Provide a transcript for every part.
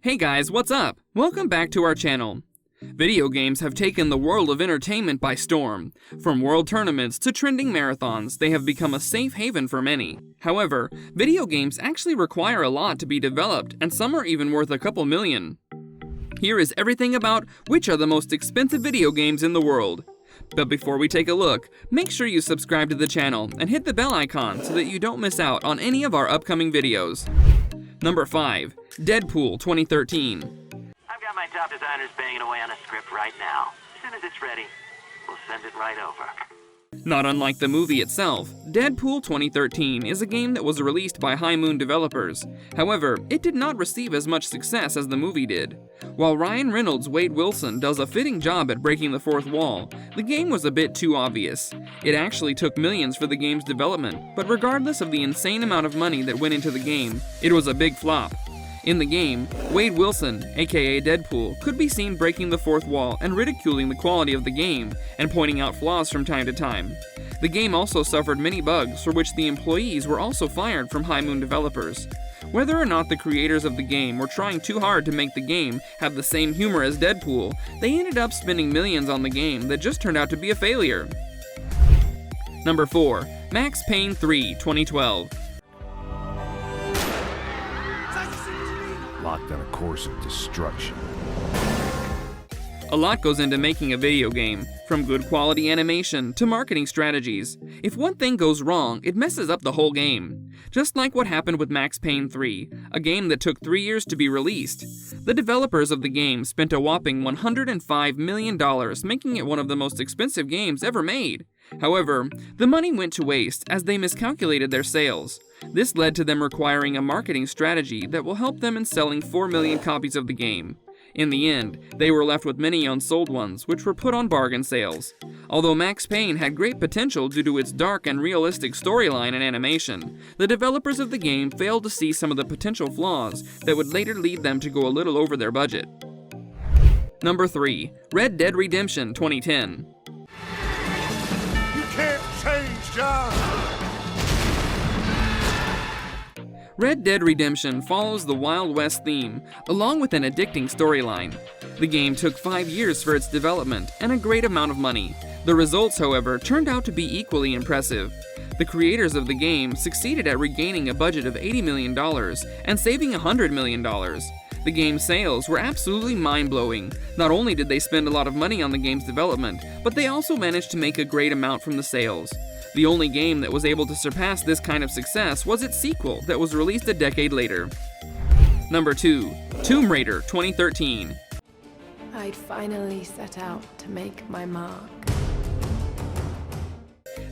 Hey guys, what's up? Welcome back to our channel. Video games have taken the world of entertainment by storm. From world tournaments to trending marathons, they have become a safe haven for many. However, video games actually require a lot to be developed, and some are even worth a couple million. Here is everything about which are the most expensive video games in the world. But before we take a look, make sure you subscribe to the channel and hit the bell icon so that you don't miss out on any of our upcoming videos. Number 5. Deadpool 2013. I've got my top designers banging away on a script right now. As soon as it's ready, we'll send it right over. Not unlike the movie itself, Deadpool 2013 is a game that was released by High Moon developers. However, it did not receive as much success as the movie did. While Ryan Reynolds' Wade Wilson does a fitting job at breaking the fourth wall, the game was a bit too obvious. It actually took millions for the game's development, but regardless of the insane amount of money that went into the game, it was a big flop. In the game, Wade Wilson, aka Deadpool, could be seen breaking the fourth wall and ridiculing the quality of the game, and pointing out flaws from time to time. The game also suffered many bugs for which the employees were also fired from High Moon developers. Whether or not the creators of the game were trying too hard to make the game have the same humor as Deadpool, they ended up spending millions on the game that just turned out to be a failure. Number 4. Max Payne 3 2012. Locked on a course of destruction. A lot goes into making a video game, from good quality animation to marketing strategies. If one thing goes wrong, it messes up the whole game. Just like what happened with Max Payne 3, a game that took 3 years to be released. The developers of the game spent a whopping $105 million making it one of the most expensive games ever made. However, the money went to waste as they miscalculated their sales. This led to them requiring a marketing strategy that will help them in selling 4 million copies of the game. In the end, they were left with many unsold ones, which were put on bargain sales. Although Max Payne had great potential due to its dark and realistic storyline and animation, the developers of the game failed to see some of the potential flaws that would later lead them to go a little over their budget. Number 3. Red Dead Redemption 2010. You can't change, John! Red Dead Redemption follows the Wild West theme, along with an addicting storyline. The game took 5 years for its development and a great amount of money. The results, however, turned out to be equally impressive. The creators of the game succeeded at regaining a budget of $80 million and saving $100 million. The game's sales were absolutely mind-blowing. Not only did they spend a lot of money on the game's development, but they also managed to make a great amount from the sales. The only game that was able to surpass this kind of success was its sequel that was released a decade later. Number 2. Tomb Raider 2013. I'd finally set out to make my mark.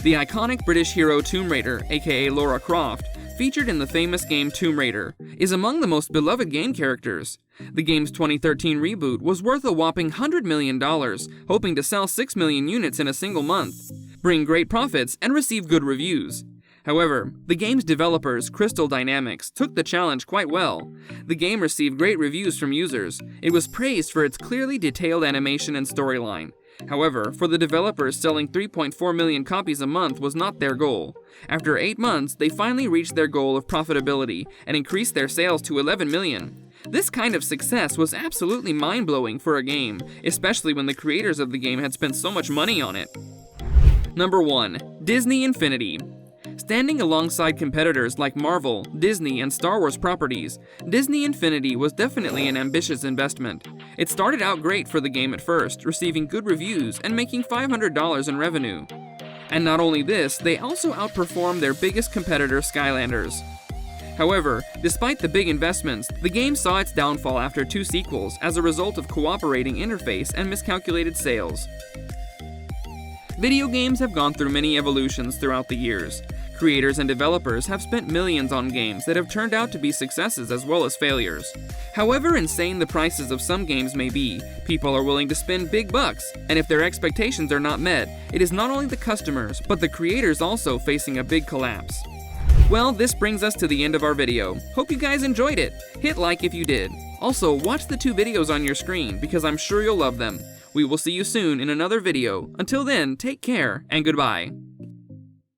The iconic British hero Tomb Raider, aka Lara Croft, featured in the famous game Tomb Raider, is among the most beloved game characters. The game's 2013 reboot was worth a whopping $100 million, hoping to sell 6 million units in a single month, bring great profits, and receive good reviews. However, the game's developers, Crystal Dynamics, took the challenge quite well. The game received great reviews from users. It was praised for its clearly detailed animation and storyline. However, for the developers, selling 3.4 million copies a month was not their goal. After 8 months, they finally reached their goal of profitability and increased their sales to 11 million. This kind of success was absolutely mind-blowing for a game, especially when the creators of the game had spent so much money on it. Number 1. Disney Infinity. Standing alongside competitors like Marvel, Disney, and Star Wars properties, Disney Infinity was definitely an ambitious investment. It started out great for the game at first, receiving good reviews and making $500 in revenue. And not only this, they also outperformed their biggest competitor, Skylanders. However, despite the big investments, the game saw its downfall after 2 sequels as a result of cooperating interface and miscalculated sales. Video games have gone through many evolutions throughout the years. Creators and developers have spent millions on games that have turned out to be successes as well as failures. However insane the prices of some games may be, people are willing to spend big bucks, and if their expectations are not met, it is not only the customers, but the creators also facing a big collapse. Well, this brings us to the end of our video. Hope you guys enjoyed it. Hit like if you did. Also, watch the 2 videos on your screen because I'm sure you'll love them. We will see you soon in another video. Until then, take care and goodbye.